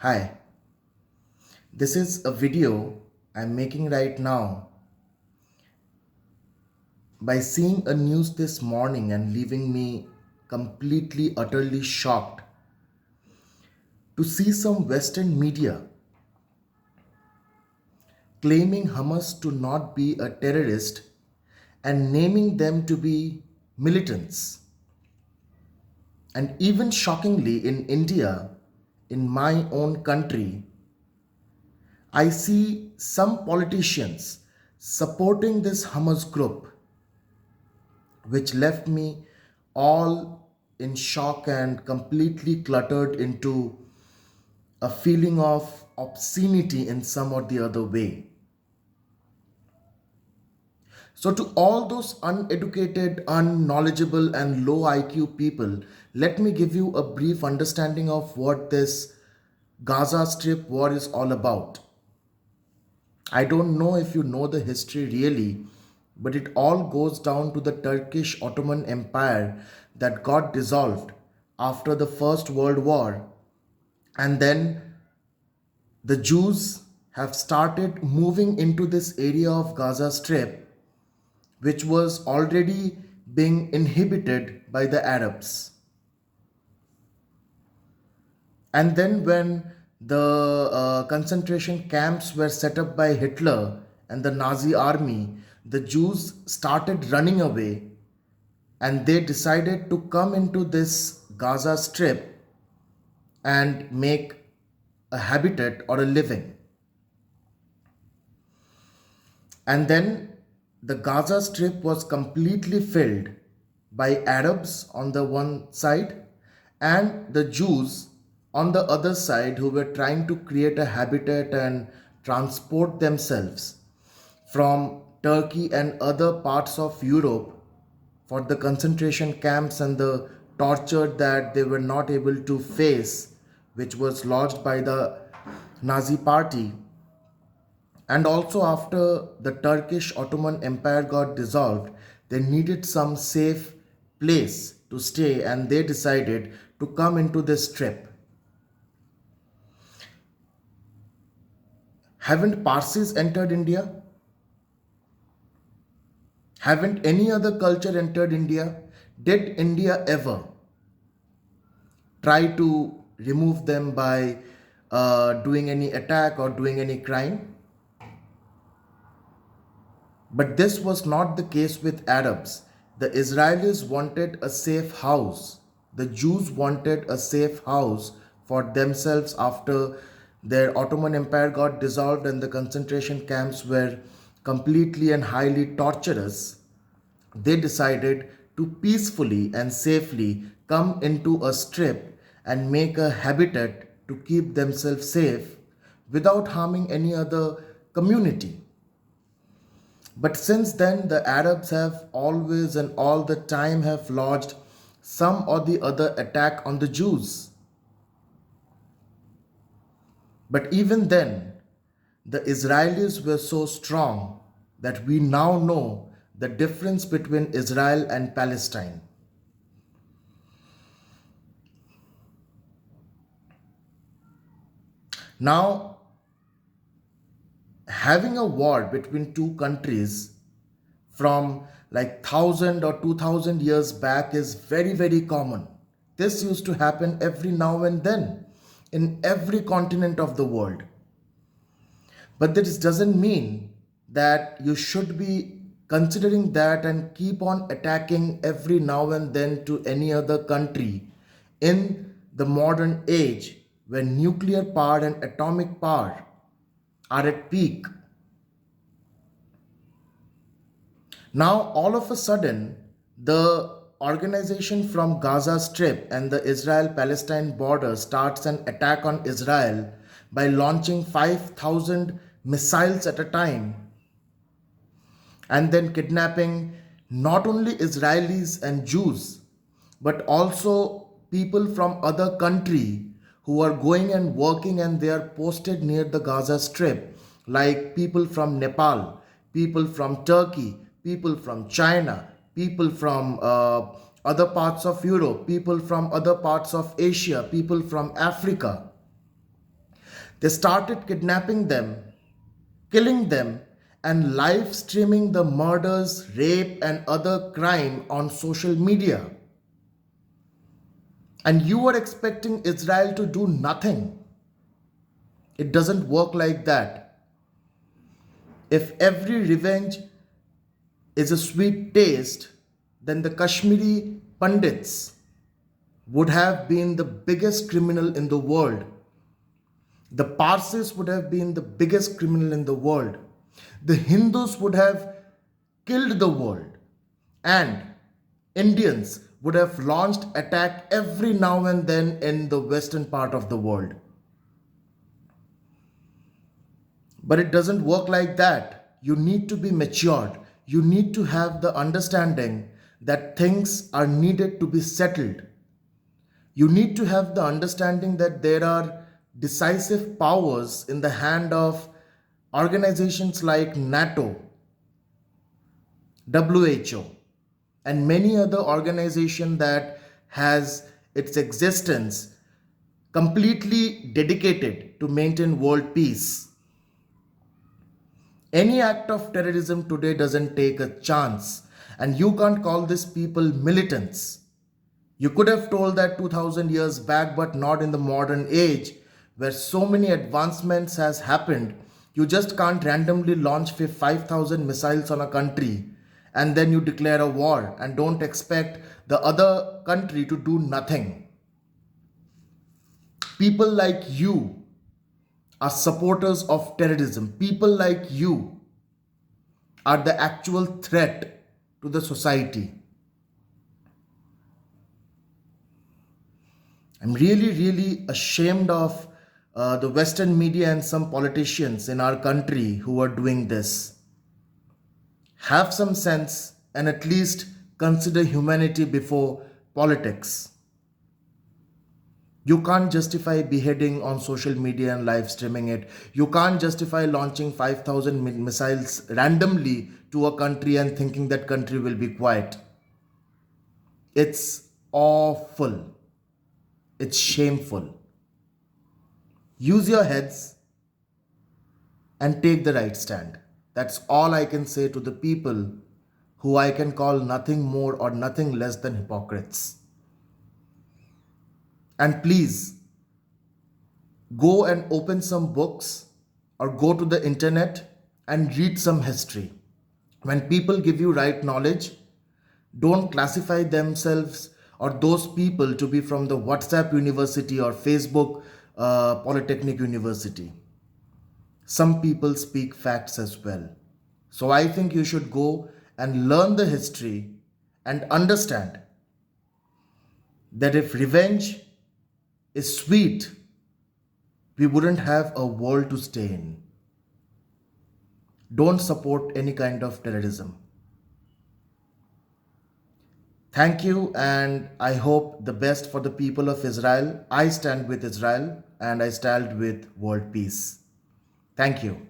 Hi, this is a video I'm making right now by seeing a news this morning and leaving me completely, utterly shocked to see some Western media claiming Hamas to not be a terrorist and naming them to be militants. And even shockingly, in India, in my own country, I see some politicians supporting this Hamas group, which left me all in shock and completely cluttered into a feeling of obscenity in some or the other way. So, to all those uneducated, unknowledgeable, and low IQ people, let me give you a brief understanding of what this Gaza Strip war is all about. I don't know if you know the history really, but it all goes down to the Turkish Ottoman Empire that got dissolved after the First World War, and then the Jews have started moving into this area of Gaza Strip, which was already being inhabited by the Arabs. And then, when the concentration camps were set up by Hitler and the Nazi army, the Jews started running away and they decided to come into this Gaza Strip and make a habitat or a living. And then the Gaza Strip was completely filled by Arabs on the one side and the Jews on the other side, who were trying to create a habitat and transport themselves from Turkey and other parts of Europe for the concentration camps and the torture that they were not able to face, which was lodged by the Nazi party. And also, after the Turkish Ottoman Empire got dissolved, they needed some safe place to stay and they decided to come into this strip. Haven't Parsis entered India? Haven't any other culture entered India? Did India ever try to remove them by doing any attack or doing any crime? But this was not the case with Arabs. The Israelis wanted a safe house. The Jews wanted a safe house for themselves after their Ottoman Empire got dissolved and the concentration camps were completely and highly torturous. They decided to peacefully and safely come into a strip and make a habitat to keep themselves safe without harming any other community. But since then, the Arabs have always and all the time have lodged some or the other attack on the Jews. But even then, the Israelis were so strong that we now know the difference between Israel and Palestine. Now, having a war between two countries from like 1000 or 2000 years back is very, very common. This used to happen every now and then in every continent of the world. But this doesn't mean that you should be considering that and keep on attacking every now and then to any other country in the modern age when nuclear power and atomic power are at peak. Now, all of a sudden, the organization from Gaza Strip and the Israel Palestine border starts an attack on Israel by launching 5,000 missiles at a time and then kidnapping not only Israelis and Jews but also people from other country who are going and working and they are posted near the Gaza Strip, like people from Nepal, people from Turkey, people from China, people from other parts of Europe, people from other parts of Asia, people from Africa. They started kidnapping them, killing them, and live streaming the murders, rape, and other crime on social media. And you are expecting Israel to do nothing. It doesn't work like that. If every revenge is a sweet taste, then the Kashmiri Pandits would have been the biggest criminal in the world. The Parsis would have been the biggest criminal in the world. The Hindus would have killed the world. And Indians would have launched attack every now and then in the western part of the world. But it doesn't work like that. You need to be matured. You need to have the understanding that things are needed to be settled. You need to have the understanding that there are decisive powers in the hand of organizations like NATO, WHO, and many other organizations that has its existence completely dedicated to maintain world peace. Any act of terrorism today doesn't take a chance, and you can't call these people militants. You could have told that 2000 years back, but not in the modern age where so many advancements has happened. You just can't randomly launch 5,000 missiles on a country and then you declare a war and don't expect the other country to do nothing. People like you are supporters of terrorism. People like you are the actual threat to the society. I'm really, really ashamed of the Western media and some politicians in our country who are doing this. Have some sense and at least consider humanity before politics. You can't justify beheading on social media and live streaming it. You can't justify launching 5,000 missiles randomly to a country and thinking that country will be quiet. It's awful. It's shameful. Use your heads and take the right stand. That's all I can say to the people who I can call nothing more or nothing less than hypocrites. And please go and open some books or go to the internet and read some history. When people give you right knowledge, don't classify themselves or those people to be from the WhatsApp University or Facebook Polytechnic University. Some people speak facts as well. So I think you should go and learn the history and understand that if revenge is sweet, we wouldn't have a world to stay in. Don't support any kind of terrorism. Thank you, and I hope the best for the people of Israel. I stand with Israel and I stand with world peace. Thank you.